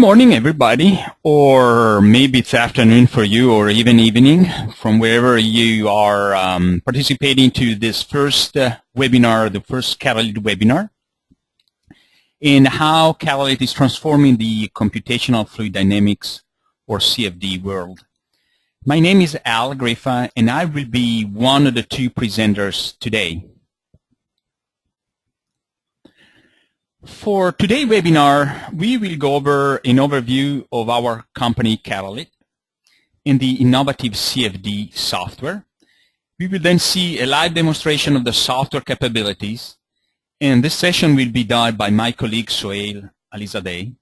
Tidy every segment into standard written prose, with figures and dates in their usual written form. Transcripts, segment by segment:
morning, everybody, or maybe it's afternoon for you, or even evening, from wherever you are participating to this first webinar, the first KARALIT webinar, and how KARALIT is transforming the computational fluid dynamics, or CFD, world. My name is Al Griffa, and I will be one of the two presenters today. For today's webinar, we will go over an overview of our company KARALIT and the innovative CFD software. We will then see a live demonstration of the software capabilities, and this session will be done by my colleague Sohail Alizadeh.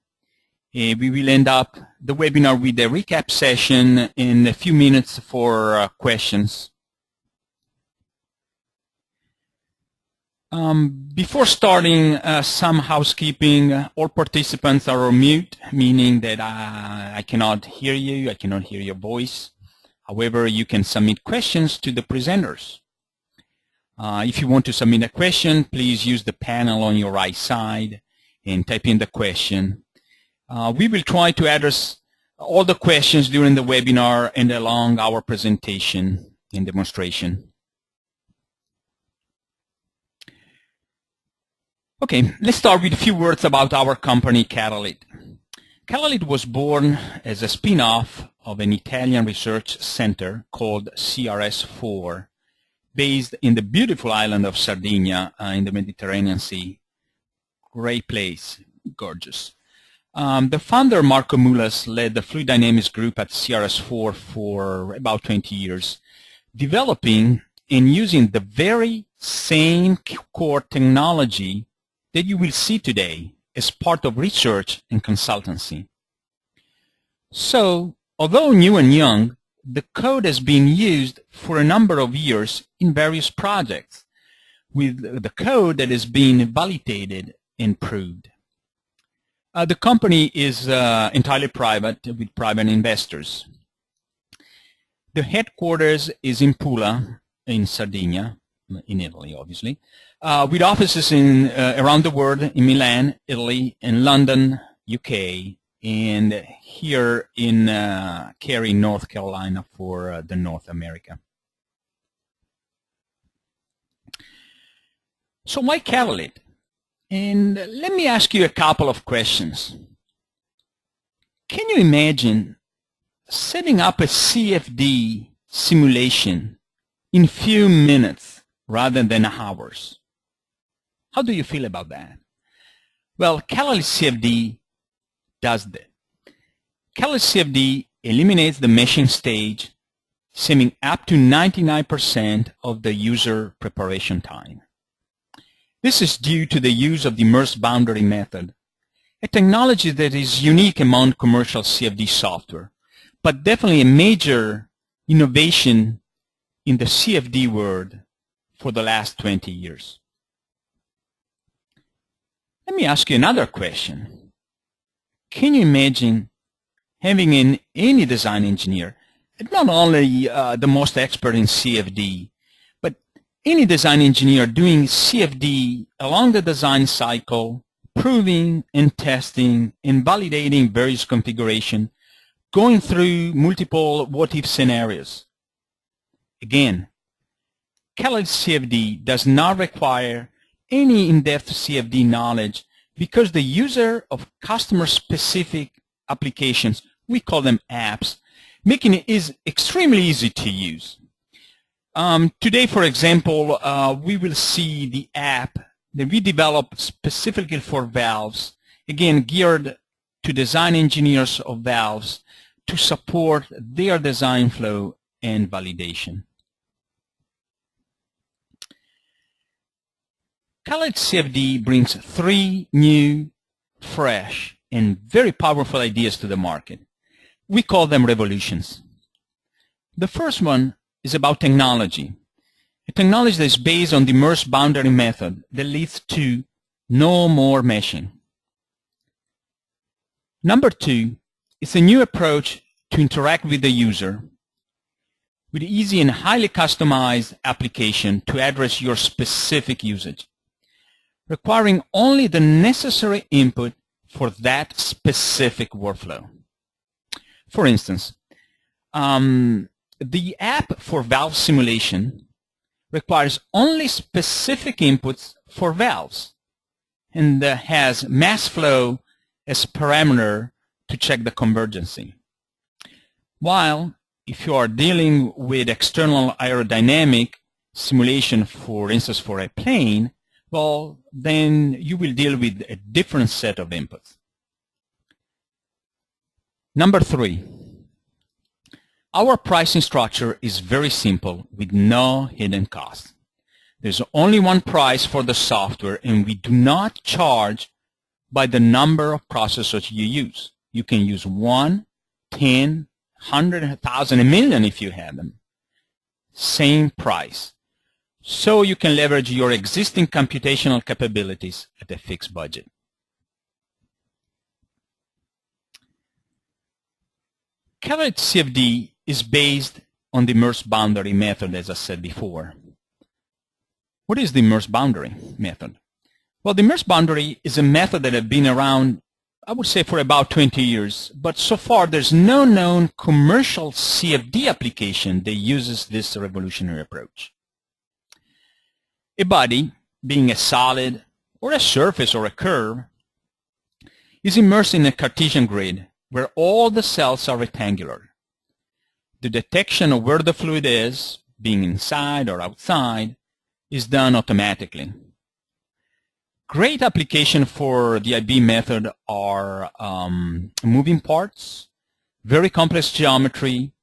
We will end up the webinar with a recap session in a few minutes for questions. Before starting, some housekeeping. All participants are on mute, meaning that I cannot hear you, I cannot hear your voice. However, you can submit questions to the presenters. If you want to submit a question, please use the panel on your right side and type in the question. We will try to address all the questions during the webinar and along our presentation and demonstration. Okay, let's start with a few words about our company, KARALIT. KARALIT was born as a spin-off of an Italian research center called CRS4, based in the beautiful island of Sardinia in the Mediterranean Sea. Great place, gorgeous. The founder, Marco Mulas, led the fluid dynamics group at CRS4 for about 20 years, developing and using the very same core technology that you will see today as part of research and consultancy. So, although new and young, the code has been used for a number of years in various projects, with the code that has been validated and proved. The company is entirely private, with private investors. The headquarters is in Pula, in Sardinia, in Italy, obviously, with offices in around the world, in Milan, Italy, in London, UK, and here in Cary, North Carolina for the North America. So why KARALIT? And let me ask you a couple of questions. Can you imagine setting up a CFD simulation in few minutes rather than hours? How do you feel about that? Well, KARALIT CFD does that. KARALIT CFD eliminates the meshing stage, saving up to 99% of the user preparation time. This is due to the use of the immersed boundary method, a technology that is unique among commercial CFD software, but definitely a major innovation in the CFD world for the last 20 years. Let me ask you another question. Can you imagine having any design engineer, not only the most expert in CFD, but any design engineer doing CFD along the design cycle, proving and testing and validating various configurations, going through multiple what-if scenarios? Again, KARALIT CFD does not require any in-depth CFD knowledge because the user of customer-specific applications, we call them apps, making it is extremely easy to use. Today, for example, we will see the app that we developed specifically for valves, again geared to design engineers of valves to support their design flow and validation. KARALIT CFD brings three new, fresh, and very powerful ideas to the market. We call them revolutions. The first one is about technology. A technology that is based on the immersed boundary method that leads to no more meshing. Number two is a new approach to interact with the user with easy and highly customized application to address your specific usage, requiring only the necessary input for that specific workflow. For instance, the app for valve simulation requires only specific inputs for valves and has mass flow as parameter to check the convergency. While if you are dealing with external aerodynamic simulation, for instance, for a plane, well, then you will deal with a different set of inputs. Number 3, our pricing structure is very simple with no hidden costs. There's only one price for the software, and we do not charge by the number of processors you use. You can use 1, 10, 100, 1,000, a million if you have them. Same price. So you can leverage your existing computational capabilities at a fixed budget. KARALIT CFD is based on the immerse boundary method, as I said before. What is the immerse boundary method? Well, the immerse boundary is a method that has been around, I would say, for about 20 years, but so far there's no known commercial CFD application that uses this revolutionary approach. A body, being a solid or a surface or a curve, is immersed in a Cartesian grid where all the cells are rectangular. The detection of where the fluid is, being inside or outside, is done automatically. Great application for the IB method are moving parts, very complex geometry,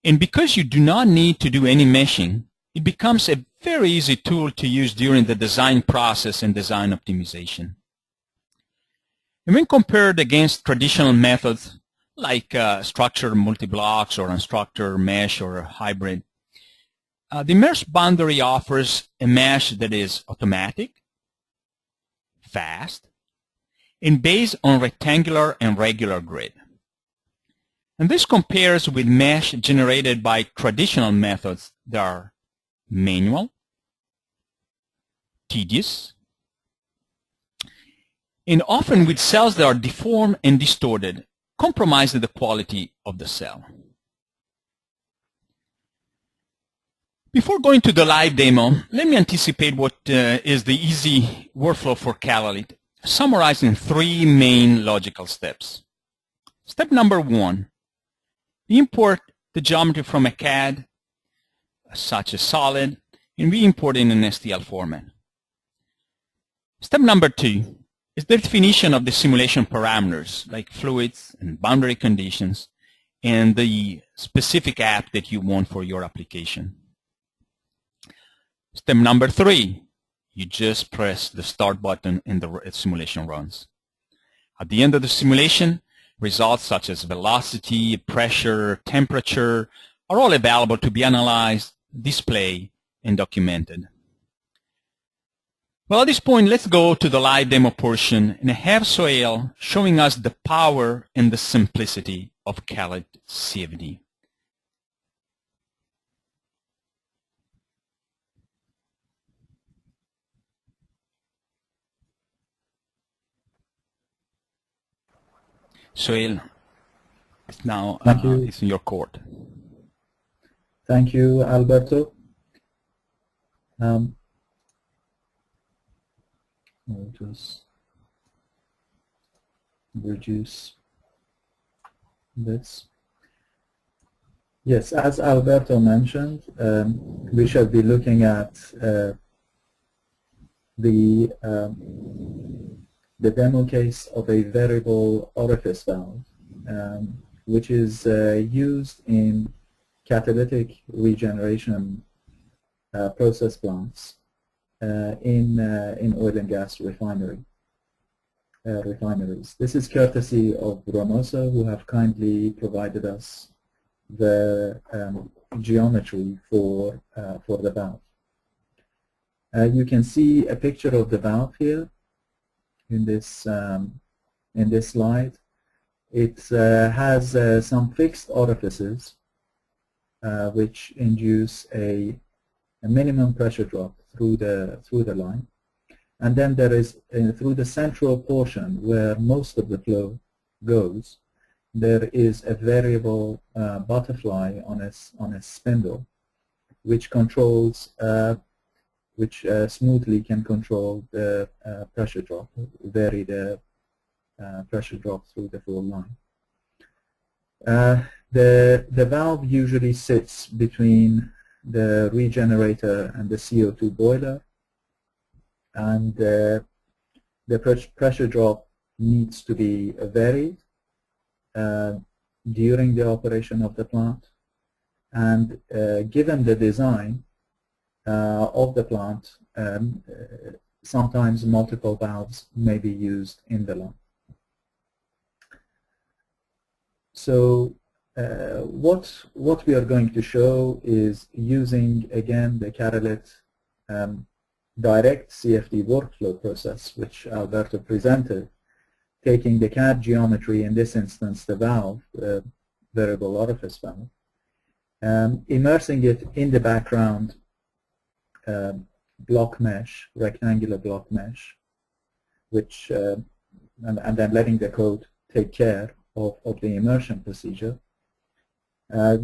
and because you do not need to do any meshing, it becomes a very easy tool to use during the design process and design optimization. And when compared against traditional methods like structured multi-blocks or unstructured mesh or hybrid, the immerse boundary offers a mesh that is automatic, fast, and based on rectangular and regular grid. And this compares with mesh generated by traditional methods that are manual, tedious, and often with cells that are deformed and distorted, compromising the quality of the cell. Before going to the live demo, let me anticipate what is the easy workflow for KARALIT, summarized in 3 main logical steps. Step number 1, import the geometry from a CAD, such as solid, and we import it in an STL format. Step number 2 is the definition of the simulation parameters, like fluids and boundary conditions, and the specific app that you want for your application. Step number 3, you just press the start button and the simulation runs. At the end of the simulation, results such as velocity, pressure, temperature are all available to be analyzed, displayed, and documented. Well, at this point, let's go to the live demo portion and have Sohail showing us the power and the simplicity of KARALIT CFD. Sohail, now it's in your court. Thank you, Alberto. I'll just reduce this. Yes, as Alberto mentioned, we shall be looking at the demo case of a variable orifice valve, which is used in catalytic regeneration process plants in oil and gas refineries. This is courtesy of Ramosa, who have kindly provided us the geometry for the valve. You can see a picture of the valve here in this slide. It has some fixed orifices which induce a minimum pressure drop through the line, And then there is, through the central portion where most of the flow goes, there is a variable butterfly on a spindle, which controls, which smoothly can control the pressure drop, vary the pressure drop through the full line. The valve usually sits between the regenerator and the CO2 boiler, and the pressure drop needs to be varied during the operation of the plant. And given the design of the plant, sometimes multiple valves may be used in the line. So what we are going to show is using, again, the KARALIT direct CFD workflow process, which Alberto presented, taking the CAD geometry, in this instance the valve, variable orifice valve, immersing it in the background block mesh, rectangular block mesh, which and then letting the code take care of the immersion procedure,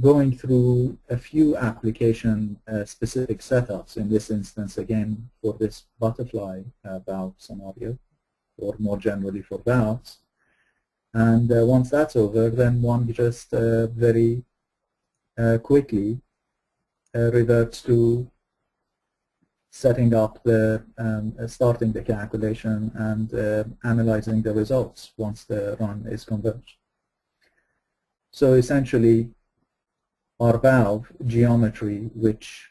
going through a few application specific setups, in this instance again for this butterfly valve scenario, or more generally for valves. And once that's over, then one just very quickly reverts to setting up the, starting the calculation and analyzing the results once the run is converged. So essentially, our valve geometry, which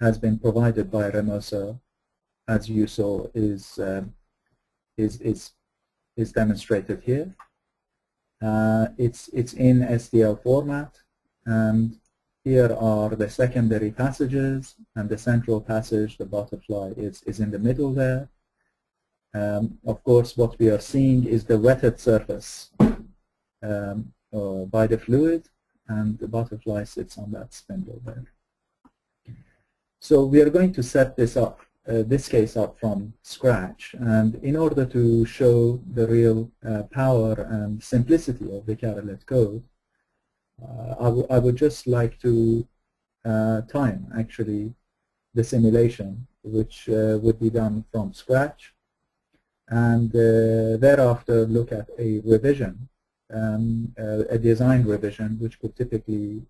has been provided by Remosa, as you saw, is demonstrated here. It's in STL format, and here are the secondary passages, and the central passage, the butterfly, is in the middle there. Of course, what we are seeing is the wetted surface by the fluid, and the butterfly sits on that spindle there. So we are going to set this up, this case up from scratch, and in order to show the real power and simplicity of the KARALIT code, I would just like to time actually the simulation, which would be done from scratch, and thereafter look at a revision, a design revision, which could typically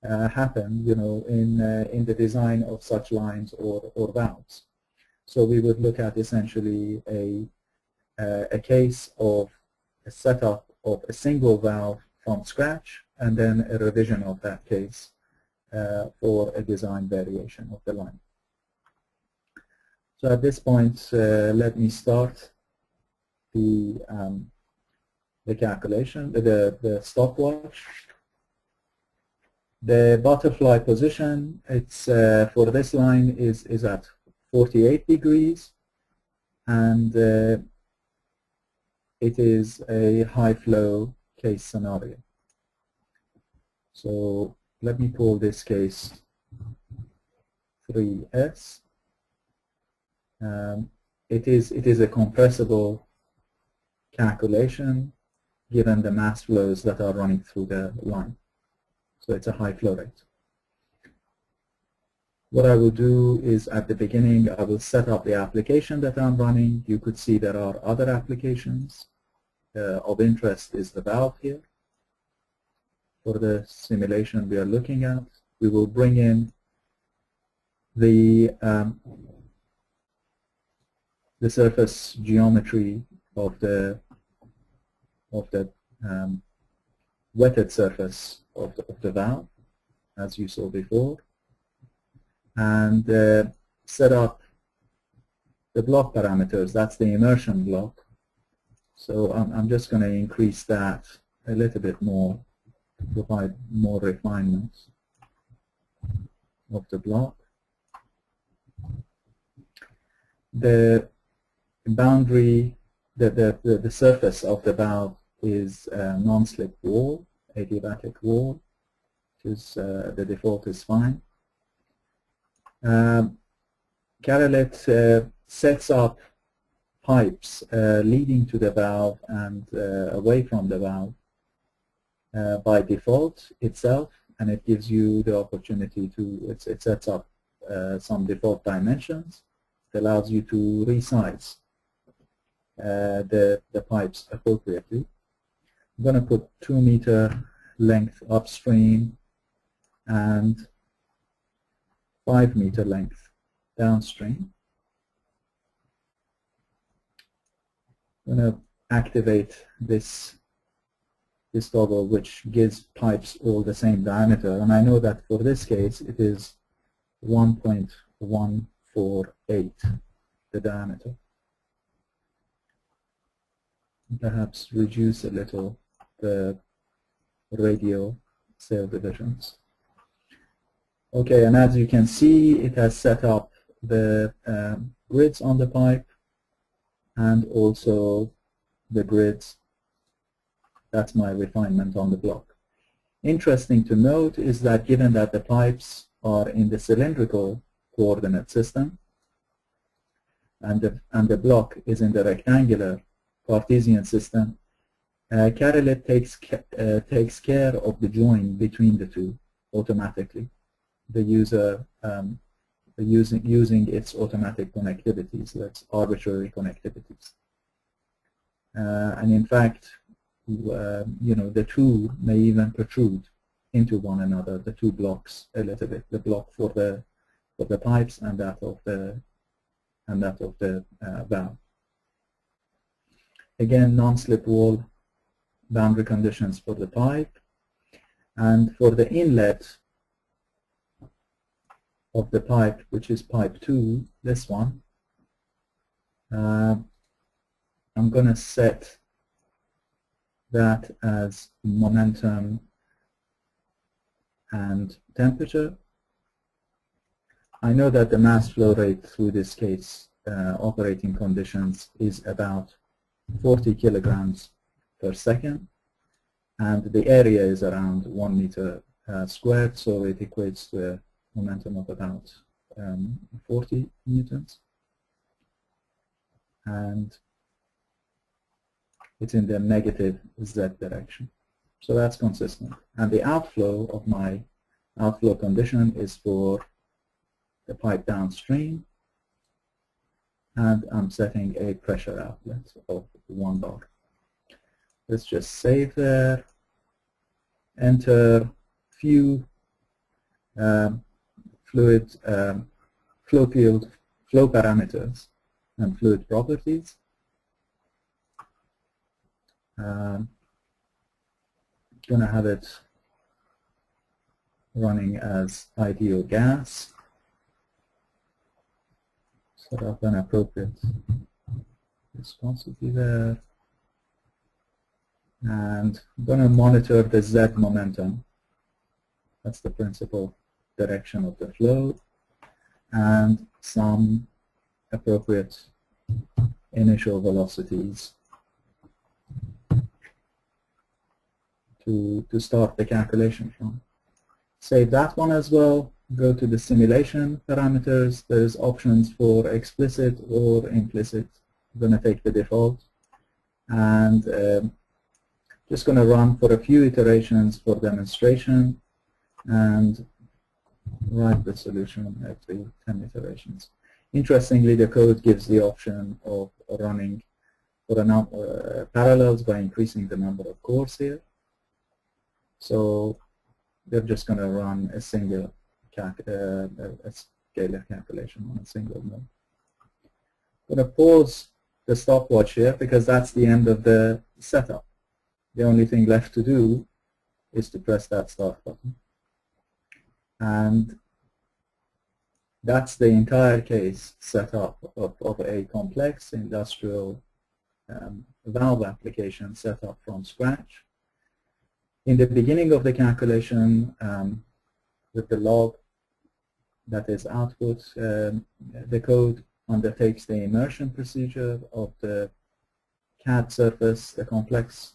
happen, in the design of such lines or valves. So we would look at essentially a case of a setup of a single valve from scratch, and then a revision of that case for a design variation of the line. So at this point, let me start the calculation, the stopwatch. The butterfly position, it's for this line is at 48 degrees, and it is a high flow case scenario. So let me call this case 3S. It is a compressible calculation given the mass flows that are running through the line. So it's a high flow rate. What I will do is, at the beginning, I will set up the application that I'm running. You could see there are other applications. Of interest is the valve here. For the simulation we are looking at, we will bring in the surface geometry of the wetted surface of the valve, as you saw before, and set up the block parameters. That's the immersion block. So I'm just going to increase that a little bit more to provide more refinement of the block. The boundary, the surface of the valve is a non-slip wall, adiabatic wall, which is the default is fine. KARALIT sets up pipes leading to the valve and away from the valve by default itself, and it gives you the opportunity to, it sets up some default dimensions. It allows you to resize the pipes appropriately. I'm going to put 2 meter length upstream and 5 meter length downstream. I'm going to activate this toggle, which gives pipes all the same diameter, and I know that for this case it is 1.148 the diameter. Perhaps reduce a little the radial cell divisions. Okay, and as you can see, it has set up the grids on the pipe and also the grids. That's my refinement on the block. Interesting to note is that given that the pipes are in the cylindrical coordinate system and the block is in the rectangular Cartesian system, KARALIT takes care of the join between the two automatically. The user using its automatic connectivities, that's arbitrary connectivities, and in fact, the two may even protrude into one another, the two blocks a little bit, the block for the pipes and that of the valve. Again, non-slip wall boundary conditions for the pipe, and for the inlet of the pipe, which is pipe 2, this one, I'm going to set that as momentum and temperature. I know that the mass flow rate through this case operating conditions is about 40 kilograms per second, and the area is around 1 meter squared, so it equates to a momentum of about 40 newtons, and it's in the negative Z direction. So that's consistent. And the outflow of my outflow condition is for the pipe downstream, and I'm setting a pressure outlet of 1 bar. Let's just save there, enter few fluid flow field, flow parameters, and fluid properties. Going to have it running as ideal gas. Set up an appropriate viscosity there, and I'm going to monitor the Z momentum. That's the principal direction of the flow, and some appropriate initial velocities to start the calculation from. Save that one as well. Go to the simulation parameters. There's options for explicit or implicit. I'm going to take the default, and just going to run for a few iterations for demonstration and write the solution every 10 iterations. Interestingly, the code gives the option of running for parallels by increasing the number of cores here. So they're just going to run a single a scalar calculation on a single node. I'm going to pause the stopwatch here because that's the end of the setup. The only thing left to do is to press that start button. And that's the entire case setup of a complex industrial valve application set up from scratch. In the beginning of the calculation, with the log that is output, the code undertakes the immersion procedure of the CAD surface, the complex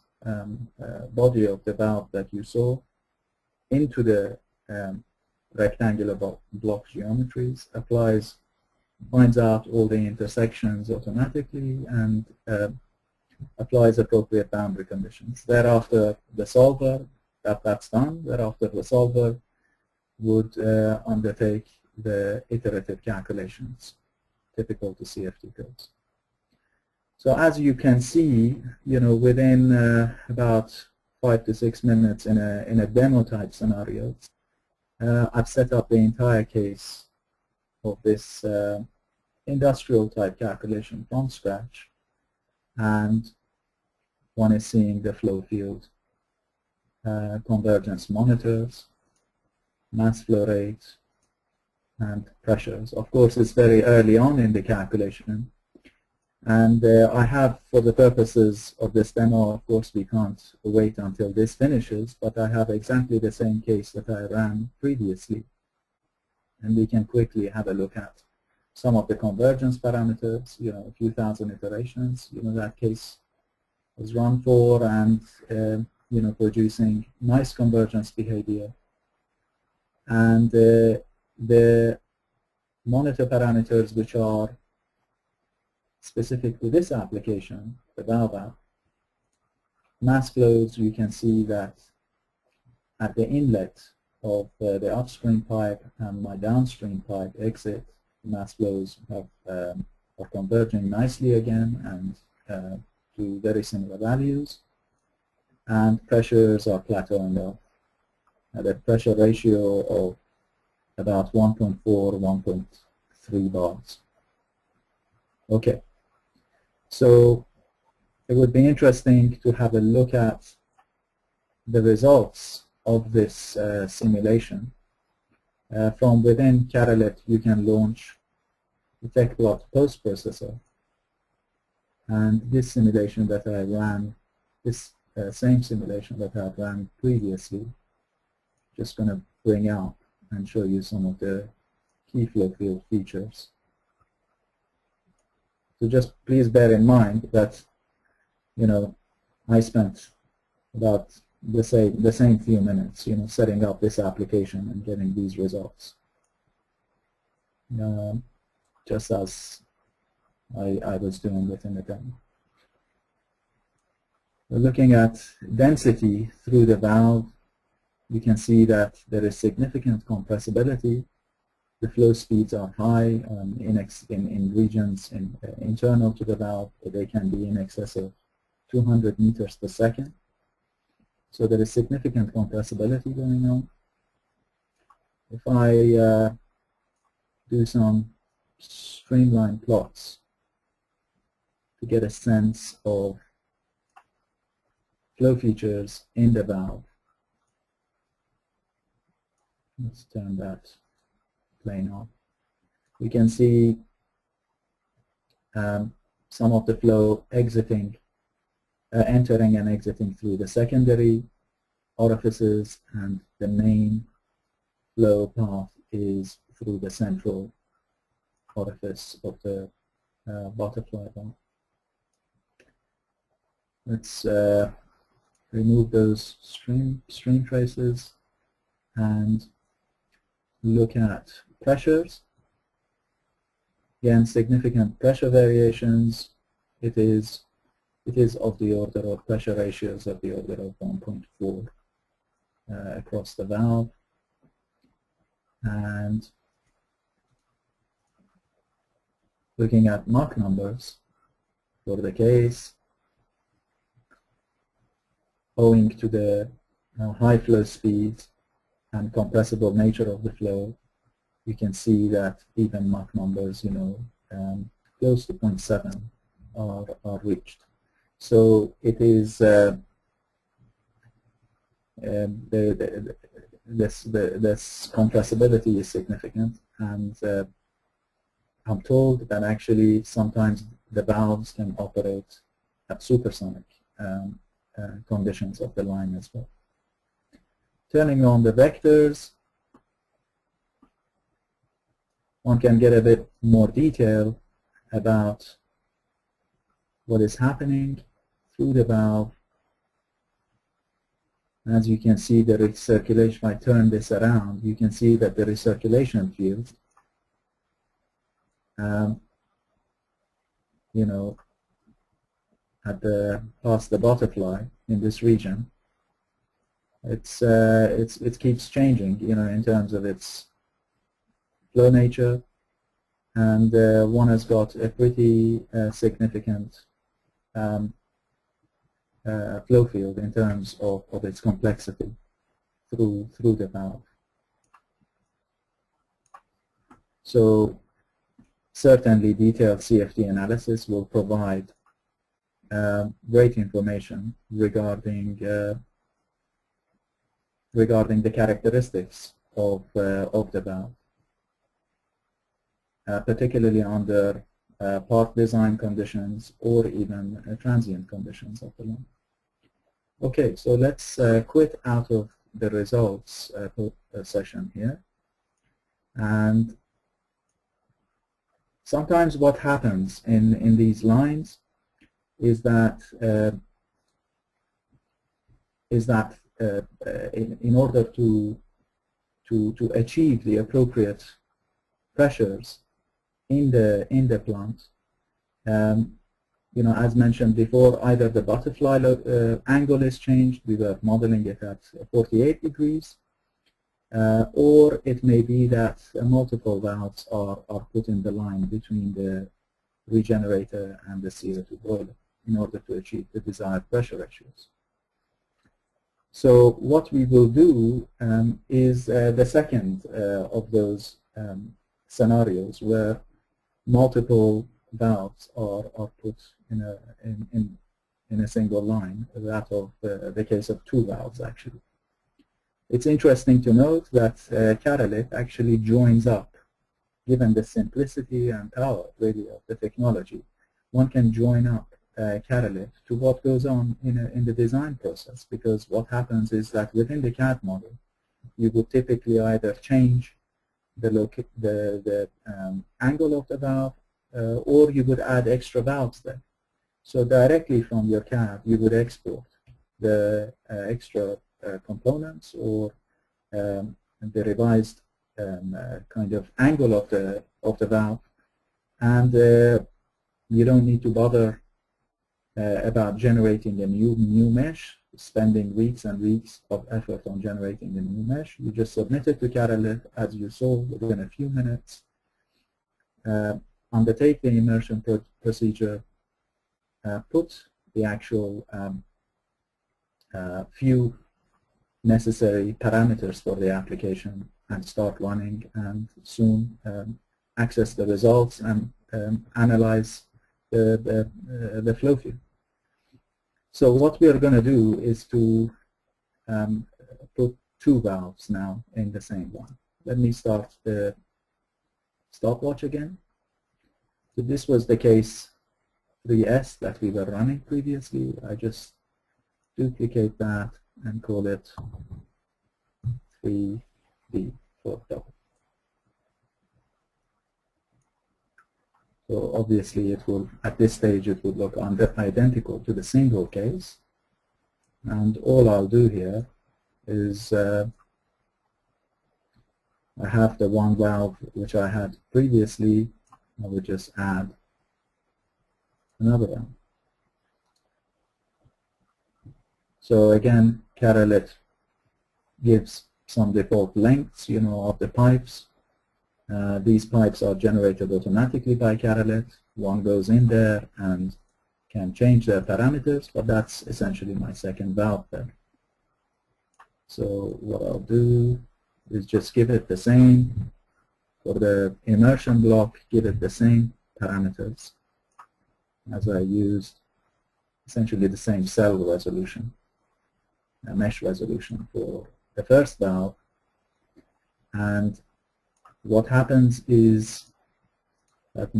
body of the valve that you saw, into the rectangular block geometries, applies finds out all the intersections automatically, and applies appropriate boundary conditions. Thereafter, the solver, that's done. Thereafter, the solver would undertake the iterative calculations typical to CFD codes. So as you can see, within about 5 to 6 minutes in a demo type scenario, I've set up the entire case of this industrial type calculation from scratch, and one is seeing the flow field convergence monitors, mass flow rate, and pressures. Of course, it's very early on in the calculation, and I have, for the purposes of this demo, of course we can't wait until this finishes, but I have exactly the same case that I ran previously, and we can quickly have a look at some of the convergence parameters, a few thousand iterations, that case was run for, and producing nice convergence behavior. And the monitor parameters which are specific to this application, the valve app, mass flows, you can see that at the inlet of the upstream pipe and my downstream pipe exit, mass flows are converging nicely again and to very similar values, and pressures are plateauing off at a pressure ratio of about 1.4, 1.3 bars. Okay, so it would be interesting to have a look at the results of this simulation. From within KARALIT, you can launch the TechPlot post-processor, and this simulation that I ran, this same simulation that I ran previously, just going to bring out and show you some of the key flow field features. So just please bear in mind that, I spent about the same few minutes, setting up this application and getting these results. Just as I was doing within the demo. We're looking at density through the valve. You can see that there is significant compressibility. The flow speeds are high in regions internal to the valve. They can be in excess of 200 meters per second. So there is significant compressibility going on. If I do some streamline plots to get a sense of flow features in the valve, let's turn that plane off. We can see some of the flow entering and exiting through the secondary orifices, and the main flow path is through the central orifice of the butterfly valve. Let's remove those stream traces and look at pressures. Again, significant pressure variations. It is of the order of pressure ratios of the order of 1.4 across the valve. And looking at Mach numbers for the case, owing to the high flow speeds and compressible nature of the flow, you can see that even Mach numbers, close to 0.7 are reached. So it is this compressibility is significant, and I'm told that actually sometimes the valves can operate at supersonic conditions of the line as well. Turning on the vectors, one can get a bit more detail about what is happening through the valve. As you can see, the recirculation, if I turn this around, you can see that the recirculation field you know, past the butterfly in this region, it keeps changing, you know, in terms of its flow nature, and one has got a pretty significant flow field in terms of its complexity through the valve. So certainly detailed CFD analysis will provide great information regarding the characteristics of the valve, particularly under part design conditions or even transient conditions of the line. Okay, so let's quit out of the results session here. And sometimes what happens in these lines is that in order to achieve the appropriate pressures in the plant, you know, as mentioned before, either the butterfly angle is changed, we were modeling it at 48 degrees, or it may be that multiple valves are put in the line between the regenerator and the CO2 boiler in order to achieve the desired pressure ratios. So what we will do is the second of those scenarios where multiple valves are put in a single line, that of the case of two valves actually. It's interesting to note that KARALIT actually joins up, given the simplicity and power really of the technology. One can join up KARALIT to what goes on in the design process, because what happens is that within the CAD model, you would typically either change the angle of the valve, or you would add extra valves there. So directly from your CAD, you would export the extra components or the revised kind of angle of the valve, and you don't need to bother about generating a new mesh, spending weeks and weeks of effort on generating a new mesh. You just submit it to KARALIT, as you saw, within a few minutes. Undertake the immersion procedure, put the actual few necessary parameters for the application, and start running, and soon access the results and analyze the flow field. So what we are going to do is to put two valves now in the same one. Let me start the stopwatch again. So this was the case 3S that we were running previously. I just duplicate that and call it 3D for double. So obviously it will, at this stage, it would look identical to the single case. And all I'll do here is I have the one valve which I had previously. I would just add another valve. So again, KARALIT gives some default lengths, you know, of the pipes. These pipes are generated automatically by KARALIT. One goes in there and can change their parameters, but that's essentially my second valve there. So what I'll do is just give it the same. For the immersion block, give it the same parameters as I used, essentially the same cell resolution, mesh resolution for the first valve. And what happens is that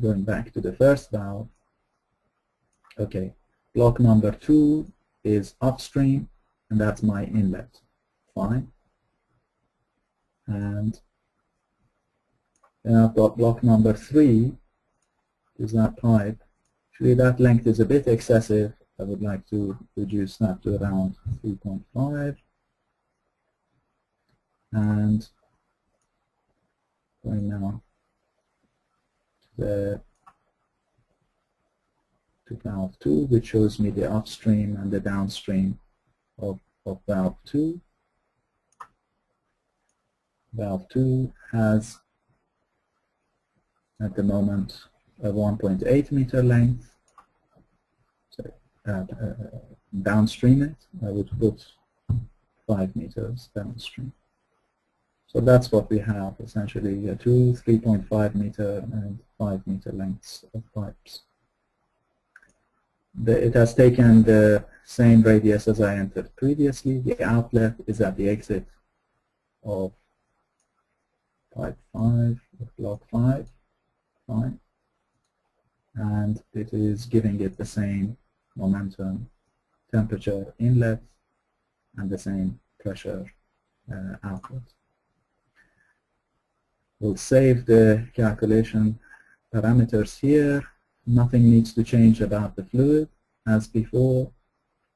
going back to the first valve, okay, block number 2 is upstream, and that's my inlet. Fine. And then I've got block number 3, is that pipe. Actually, that length is a bit excessive. I would like to reduce that to around 3.5. And going now to valve 2, which shows me the upstream and the downstream of valve 2. Valve 2 has at the moment a 1.8 meter length. So downstream it, I would put 5 meters downstream. So that's what we have, essentially 2 3.5 meter and 5 meter lengths of pipes. It has taken the same radius as I entered previously. The outlet is at the exit of pipe 5, of block 5, fine. And it is giving it the same momentum, temperature inlet, and the same pressure outlet. We'll save the calculation parameters here. Nothing needs to change about the fluid as before,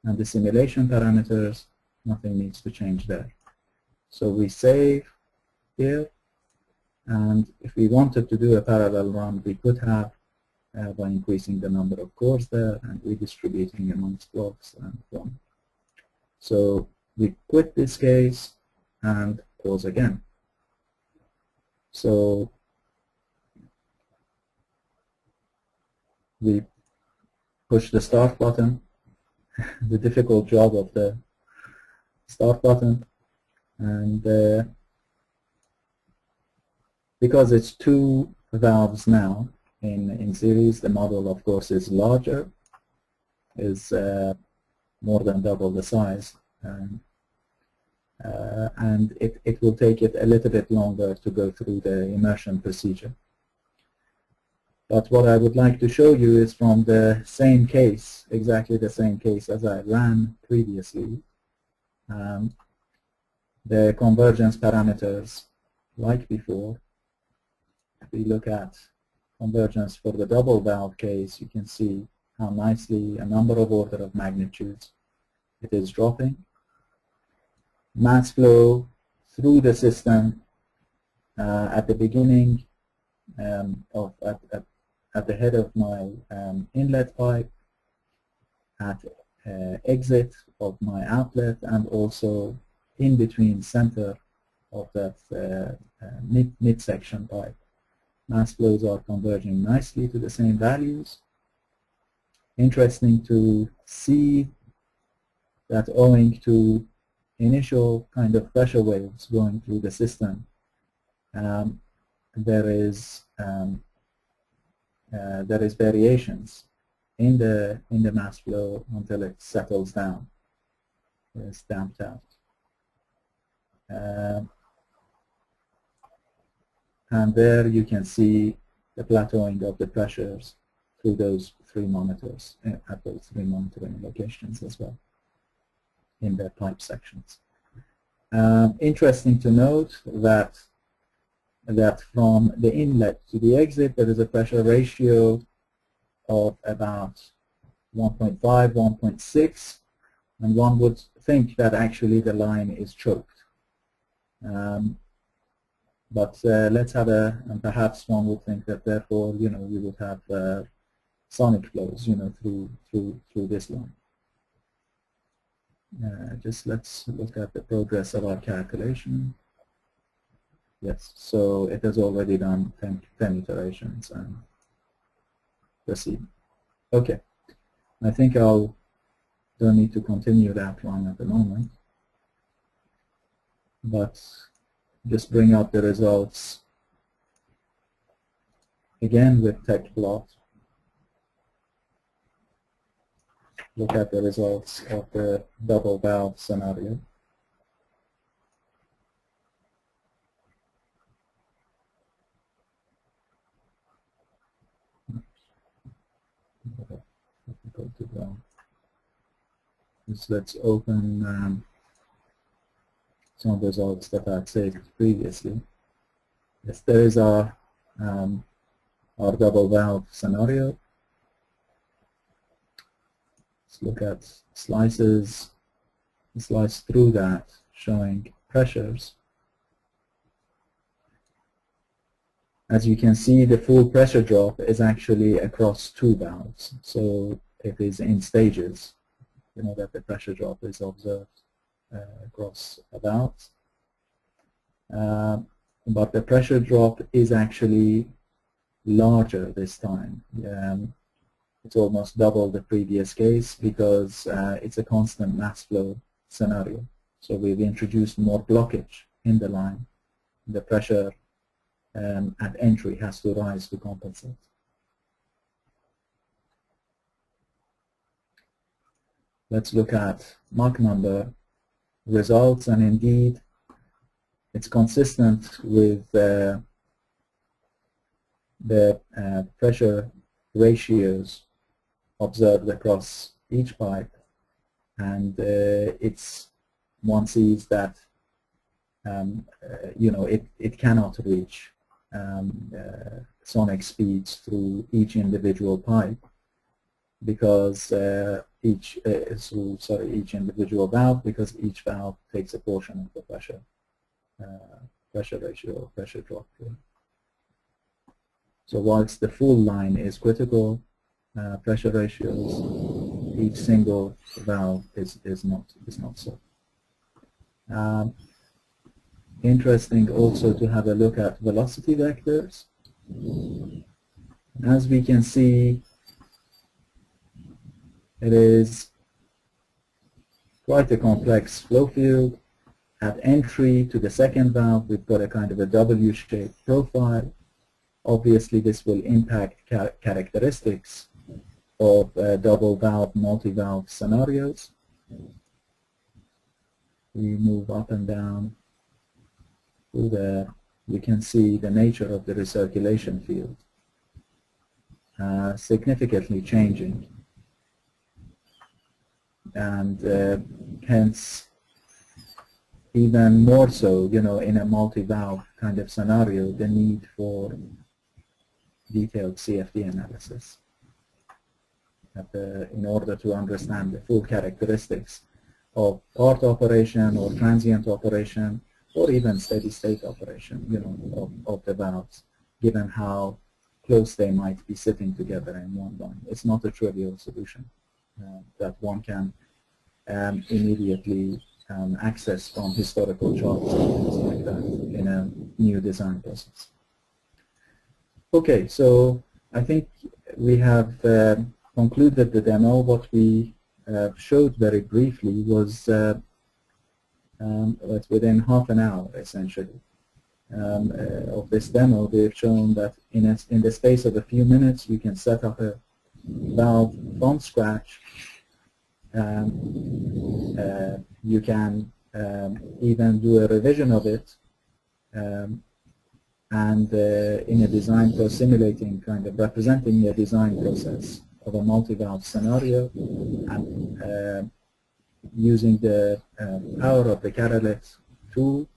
and the simulation parameters, nothing needs to change there. So we save here, and if we wanted to do a parallel run, we could have by increasing the number of cores there and redistributing amongst blocks and so on. So we quit this case and pause again. So we push the start button, the difficult job of the start button, and because it's 2 valves now in series, the model of course is larger, is more than double the size, and it will take it a little bit longer to go through the immersion procedure. But what I would like to show you is from the same case, exactly the same case as I ran previously, the convergence parameters like before. If we look at convergence for the double valve case, you can see how nicely a number of order of magnitudes it is dropping. Mass flow through the system at the beginning at the head of my inlet pipe, at exit of my outlet, and also in between center of that mid-section pipe. Mass flows are converging nicely to the same values. Interesting to see that owing to initial kind of pressure waves going through the system, there is variations in the mass flow until it settles down, it's damped out. And there you can see the plateauing of the pressures through those 3 monitors, at those 3 monitoring locations as well, in their pipe sections. Interesting to note that from the inlet to the exit, there is a pressure ratio of about 1.5, 1.6, and one would think that actually the line is choked. But let's have and perhaps one would think that therefore, we would have sonic flows, through this line. Just let's look at the progress of our calculation. Yes, so it has already done 10 iterations and proceed. Okay, I think don't need to continue that one at the moment, but just bring up the results again with TechPlot. Look at the results of the double valve scenario. Let's open some of the results that I've saved previously. Yes, there is our double valve scenario. Let's look at slices, slice through that, showing pressures. As you can see, the full pressure drop is actually across two valves. So it is in stages, you know, that the pressure drop is observed across a valve. But the pressure drop is actually larger this time. It's almost double the previous case because it's a constant mass flow scenario. So we've introduced more blockage in the line. The pressure at entry has to rise to compensate. Let's look at Mach number results, and indeed it's consistent with the pressure ratios observed across each pipe, and one sees that you know, it cannot reach sonic speeds through each individual pipe because each individual valve, because each valve takes a portion of the pressure ratio or pressure drop. So whilst the full line is critical pressure ratios, each single valve is not so. Interesting also to have a look at velocity vectors. As we can see, it is quite a complex flow field. At entry to the second valve, we've got a kind of a W-shaped profile. Obviously, this will impact characteristics of double valve, multi-valve scenarios. We move up and down through there. You can see the nature of the recirculation field significantly changing, and hence even more so, you know, in a multi-valve kind of scenario, the need for detailed CFD analysis in order to understand the full characteristics of part operation or transient operation or even steady-state operation, you know, of the valves, given how close they might be sitting together in one line. It's not a trivial solution that one can immediately access from historical charts and things like that in a new design process. Okay, so I think we have concluded the demo. What we showed very briefly was within half an hour, essentially, of this demo, we've shown that in the space of a few minutes, you can set up a valve from scratch. You can even do a revision of it, and in a design for simulating, kind of representing a design process of a multi-valve scenario, and using the power of the KARALIT tool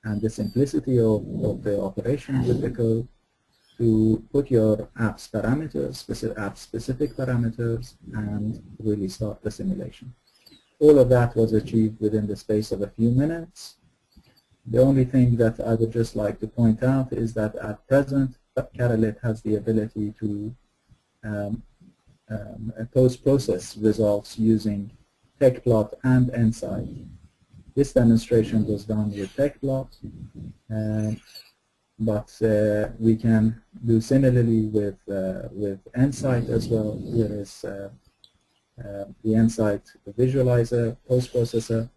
and the simplicity of the operation with the code to put your app's parameters, app-specific parameters, and really start the simulation. All of that was achieved within the space of a few minutes. The only thing that I would just like to point out is that at present, KARALIT has the ability to post-process results using TechPlot and EnSite. This demonstration was done with TechPlot, but we can do similarly with EnSite as well. Here is the EnSite visualizer, post-processor.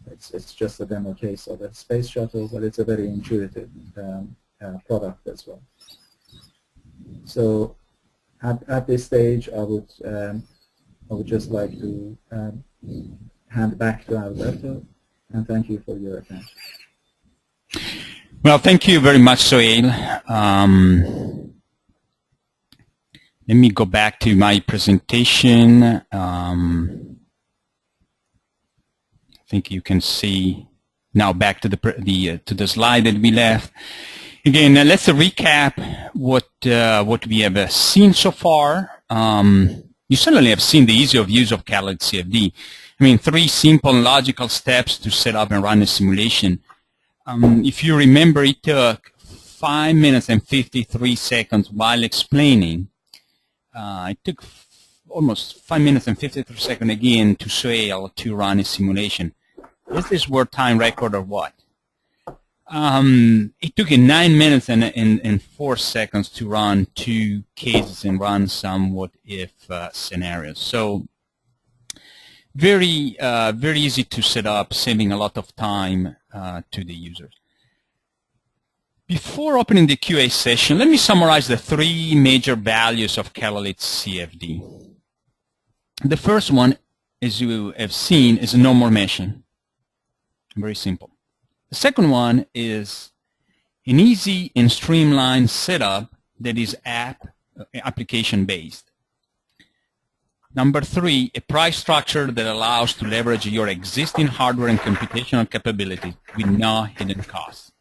It's just a demo case of a space shuttle, but it's a very intuitive product as well. So at this stage, I would just like to hand back to Alberto, and thank you for your attention. Well, thank you very much, Sohail. Let me go back to my presentation. I think you can see now back to the slide that we left. Again, let's recap what we have seen so far. You certainly have seen the ease of use of KARALIT CFD. I mean, 3 simple and logical steps to set up and run a simulation. If you remember, it took 5 minutes and 53 seconds while explaining. It took almost 5 minutes and 53 seconds again to Suhail to run a simulation. Is this world time record or what? It took 9 minutes and 4 seconds to run 2 cases and run some what-if scenarios. So very easy to set up, saving a lot of time to the users. Before opening the QA session, let me summarize the 3 major values of KARALIT CFD. The first one, as you have seen, is no more meshing. Very simple. The second one is an easy and streamlined setup that is application based. Number 3, a price structure that allows to leverage your existing hardware and computational capability with no hidden costs.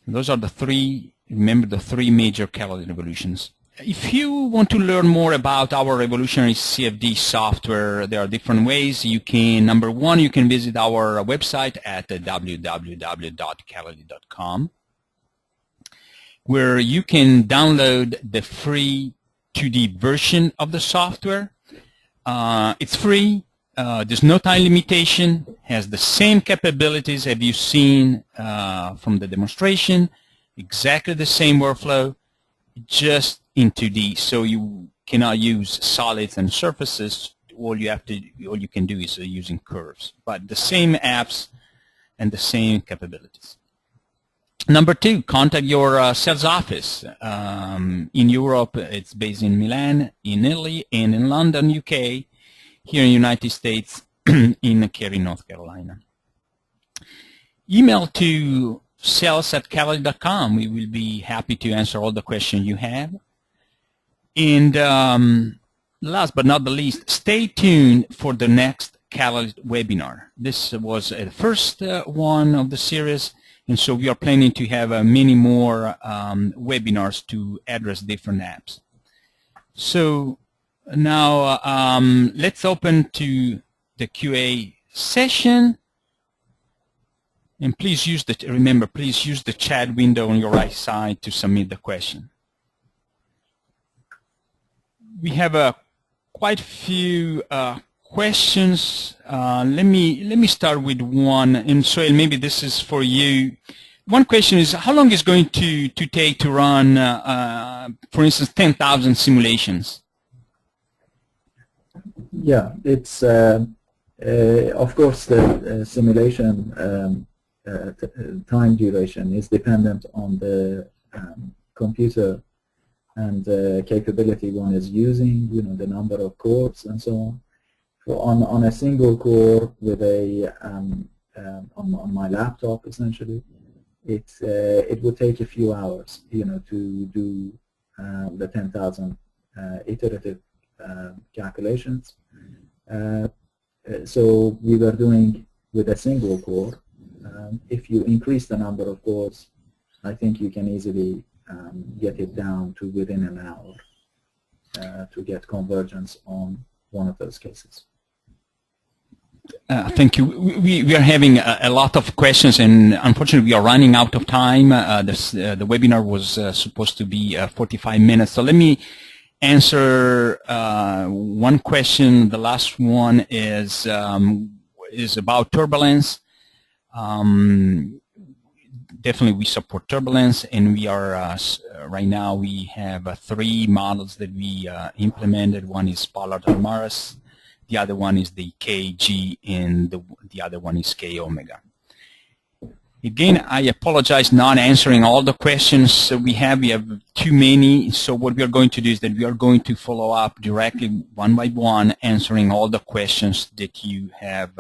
Those are the 3, remember, the 3 major KARALIT revolutions. If you want to learn more about our revolutionary CFD software, there are different ways. You can, number 1, you can visit our website at www.karalit.com, where you can download the free 2D version of the software. It's free. There's no time limitation. Has the same capabilities have you seen from the demonstration. Exactly the same workflow, just in 2D. So you cannot use solids and surfaces. All you can do is using curves, but the same apps and the same capabilities. Number 2, contact your sales office. In Europe, it's based in Milan, in Italy, and in London, UK. Here in the United States, in Cary, North Carolina. Email to sales@karalit.com. We will be happy to answer all the questions you have. And last but not the least, stay tuned for the next KARALIT webinar. This was the first one of the series, and so we are planning to have many more webinars to address different apps. So now let's open to the QA session, and please use remember, please use the chat window on your right side to submit the question. We have quite a few questions. Let me start with one, and Suhail, maybe this is for you. One question is, how long is it going to take to run, for instance, 10,000 simulations? Yeah, it's of course the simulation time duration is dependent on the computer and capability one is using, the number of cores and so on. So on a single core with a on my laptop, essentially, it would take a few hours, to do the 10,000 iterative calculations. So we were doing with a single core. If you increase the number of cores, I think you can easily get it down to within an hour to get convergence on one of those cases. Thank you. We are having a lot of questions, and unfortunately we are running out of time. The webinar was supposed to be 45 minutes. So let me answer one question. The last one is about turbulence. Definitely we support turbulence, and we are right now we have 3 models that we implemented. One is Pollard-Almaraz, the other one is the KG, and the other one is K omega. Again, I apologize not answering all the questions we have. We have too many. So what we are going to do is that we are going to follow up directly one by one, answering all the questions that you have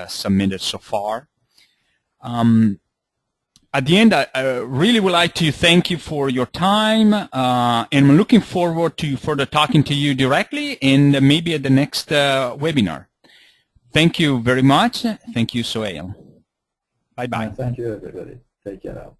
submitted so far. At the end, I really would like to thank you for your time, and I'm looking forward to further talking to you directly and maybe at the next webinar. Thank you very much. Thank you, Suhail. Bye-bye. Thank you, everybody. Take care.